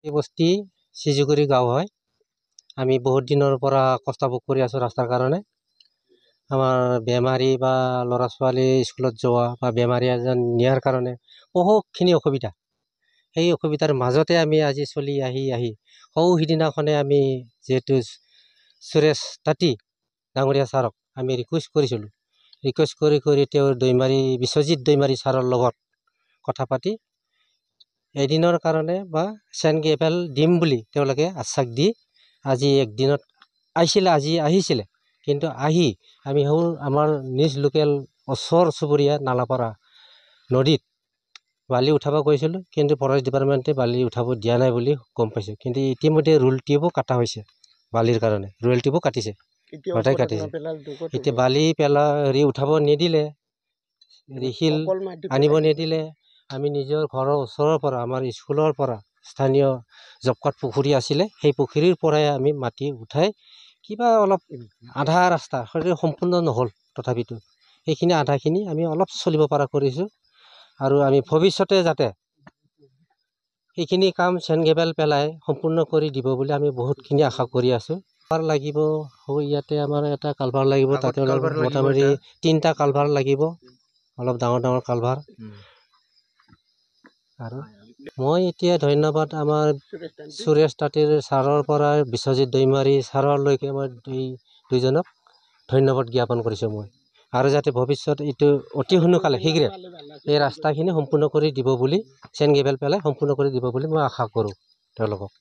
এই বস্তি চিজুগুৰি গাঁও হয়। আমি বহুত দিনৰ পৰা কষ্ট ভোগ কৰি আছোঁ ৰাস্তাৰ কাৰণে। আমাৰ বেমাৰী বা ল'ৰা ছোৱালী স্কুলত যোৱা বা বেমাৰী এজন নিয়াৰ কাৰণে বহুতখিনি অসুবিধা। সেই অসুবিধাৰ মাজতে আমি আজি চলি আহি সৌ সিদিনাখনে আমি যিহেতু সুৰেশ তাঁতী ডাঙৰীয়া ছাৰক আমি ৰিকুৱেষ্ট কৰিছিলোঁ। ৰিকুৱেষ্ট কৰি তেওঁৰ দৈমাৰী বিশ্বজিৎ দৈমাৰী ছাৰৰ লগত কথা পাতি এদিনৰ কাৰণে বা চেণ্ট গেভেল দিম বুলি তেওঁলোকে আশ্বাস দি আজি একদিনত আজি আহিছিলে। কিন্তু আহি আমি আমাৰ নিজ লোকেল ওচৰ চুবুৰীয়া নালাপাৰা নদীত বালি উঠাব গৈছিলোঁ, কিন্তু ফৰেষ্ট ডিপাৰ্টমেণ্টে বালি উঠাব দিয়া নাই বুলি গম পাইছোঁ। কিন্তু ইতিমধ্যে ৰুলটিউবো কাটা হৈছে বালিৰ কাৰণে, ৰুৱেলটিউবো কাটিছে, গোটাই কাটিছে। এতিয়া বালি উঠাব নিদিলে, শিল আনিব নিদিলে, আমি নিজৰ ঘৰৰ ওচৰৰ পৰা আমাৰ স্কুলৰ পৰা স্থানীয় জব কাৰ্ড পুখুৰী আছিলে, সেই পুখুৰীৰ পৰাই আমি মাটি উঠাই কিবা অলপ আধা ৰাস্তা সম্পূৰ্ণ নহ'ল, তথাপিতো সেইখিনি আধাখিনি আমি অলপ চলিব পৰা কৰিছোঁ। আৰু আমি ভৱিষ্যতে যাতে সেইখিনি কাম চেণ্ট গেভেল পেলাই সম্পূৰ্ণ কৰি দিব বুলি আমি বহুতখিনি আশা কৰি আছোঁ। কালভাৰ লাগিব, ইয়াতে আমাৰ এটা কালভাৰ লাগিব, তাতে মোটামুটি 3টা কালভাৰ লাগিব, অলপ ডাঙৰ ডাঙৰ কালভাৰ। আৰু মই এতিয়া ধন্যবাদ আমাৰ সুৰেশ তাঁতীৰ ছাৰৰ পৰা বিশ্বজিৎ দৈমাৰী ছাৰলৈকে মই দুইজনক ধন্যবাদ জ্ঞাপন কৰিছোঁ মই। আৰু যাতে ভৱিষ্যত এইটো অতি সোনকালে শীঘ্ৰে এই ৰাস্তাখিনি সম্পূৰ্ণ কৰি দিব বুলি, চেণ্ট গেভেল পেলাই সম্পূৰ্ণ কৰি দিব বুলি মই আশা কৰোঁ তেওঁলোকক।